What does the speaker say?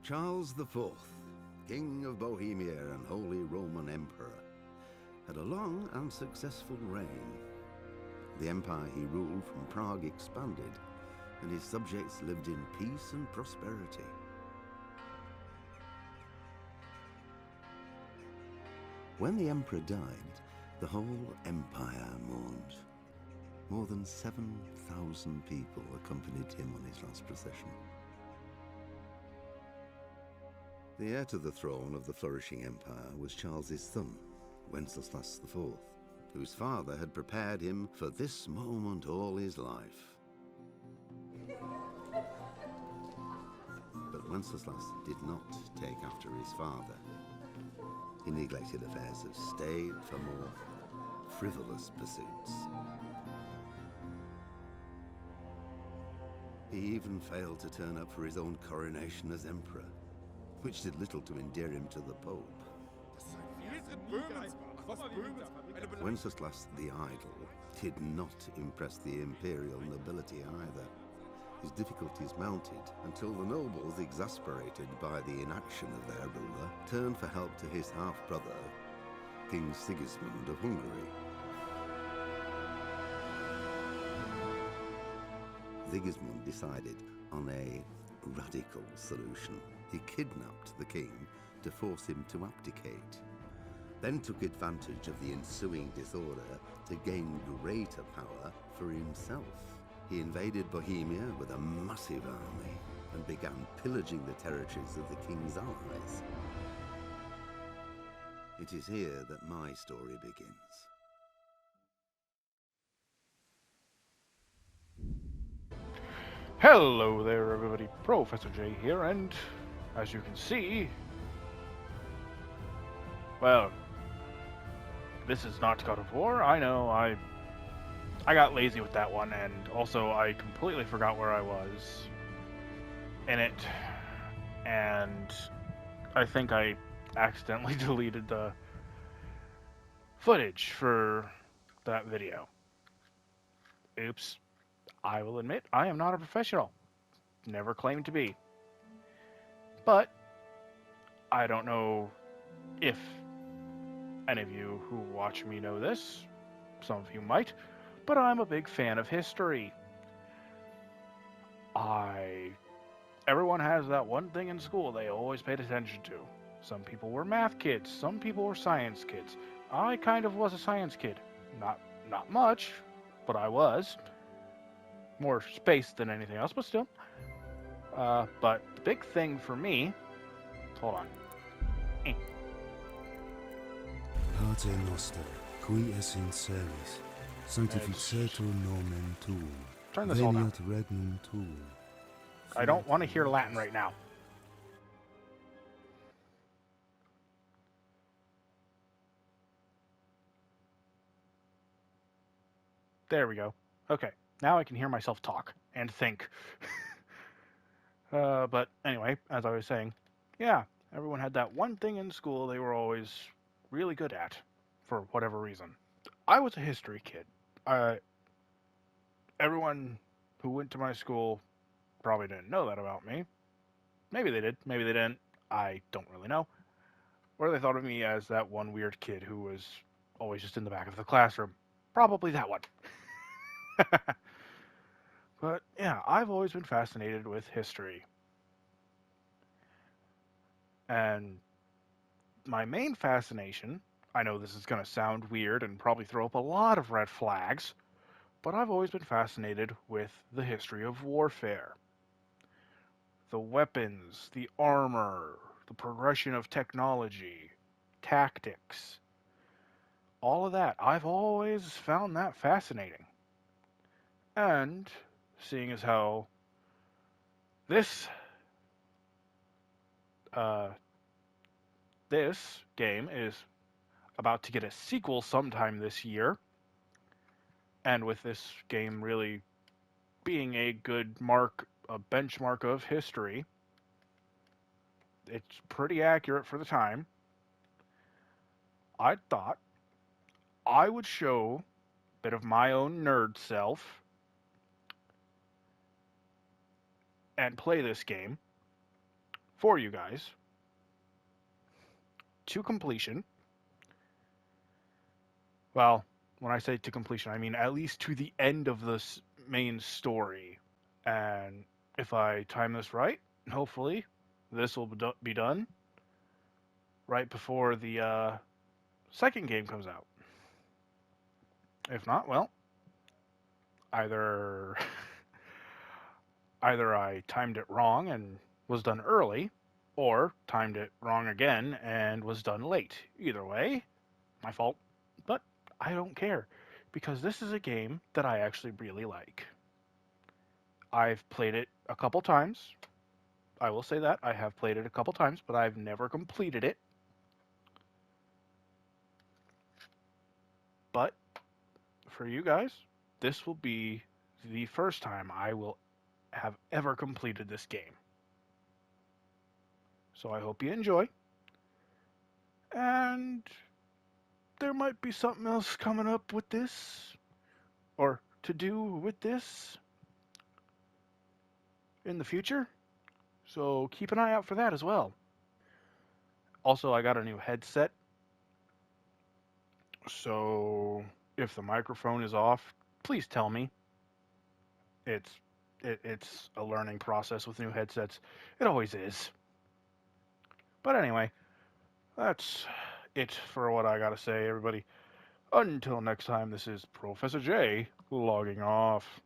Charles IV, King of Bohemia and Holy Roman Emperor, had a long and successful reign. The empire he ruled from Prague expanded, and his subjects lived in peace and prosperity. When the emperor died, the whole empire mourned. More than 7,000 people accompanied him on his last procession. The heir to the throne of the flourishing empire was Charles's son, Wenceslas IV, whose father had prepared him for this moment all his life. But Wenceslas did not take after his father. He neglected affairs of state for more frivolous pursuits. He even failed to turn up for his own coronation as emperor, which did little to endear him to the Pope. Wenceslas the Idle did not impress the imperial nobility either. His difficulties mounted until the nobles, exasperated by the inaction of their ruler, turned for help to his half-brother, King Sigismund of Hungary. Sigismund decided on a radical solution. He kidnapped the king to force him to abdicate, then took advantage of the ensuing disorder to gain greater power for himself. He invaded Bohemia with a massive army and began pillaging the territories of the king's allies. It is here that my story begins. Hello there everybody, Professor J here, and as you can see, well, this is not God of War. I know, I got lazy with that one, and also I completely forgot where I was in it, and I think I accidentally deleted the footage for that video. Oops. I will admit, I am not a professional. Never claimed to be. But I don't know if any of you who watch me know this. Some of you might. But I'm a big fan of history. Everyone has that one thing in school they always paid attention to. Some people were math kids. Some people were science kids. I kind of was a science kid. Not much, but I was. More space than anything else, but still. But the big thing for me... Hold on. Pater noster, qui es in celis, sanctificetur nomen tuum. Turn this all down. Veniat regnum tuum. I don't want to hear Latin right now. There we go. Okay. Now I can hear myself talk and think. But anyway, as I was saying, yeah, everyone had that one thing in school they were always really good at, for whatever reason. I was a history kid. Everyone who went to my school probably didn't know that about me. Maybe they did, maybe they didn't. I don't really know. Or they thought of me as that one weird kid who was always just in the back of the classroom. Probably that one. But yeah, I've always been fascinated with history. And my main fascination, I know this is going to sound weird and probably throw up a lot of red flags, but I've always been fascinated with the history of warfare. The weapons, the armor, the progression of technology, tactics, all of that. I've always found that fascinating. And seeing as how this game is about to get a sequel sometime this year, and with this game really being a benchmark of history, it's pretty accurate for the time, I thought I would show a bit of my own nerd self and play this game for you guys to completion. Well, when I say to completion, I mean at least to the end of this main story. And if I time this right, hopefully this will be done right before the second game comes out. If not, well, either either I timed it wrong and was done early, or timed it wrong again and was done late. Either way, my fault, but I don't care because this is a game that I actually really like. I've played it a couple times. I will say that I have played it a couple times, but I've never completed it. But for you guys, this will be the first time I will have ever completed this game. So I hope you enjoy. And there might be something else coming up with this, or to do with this in the future. So keep an eye out for that as well. Also, I got a new headset. So if the microphone is off, please tell me. It's a learning process with new headsets. It always is. But anyway, that's it for what I gotta say, everybody. Until next time, this is Professor J logging off.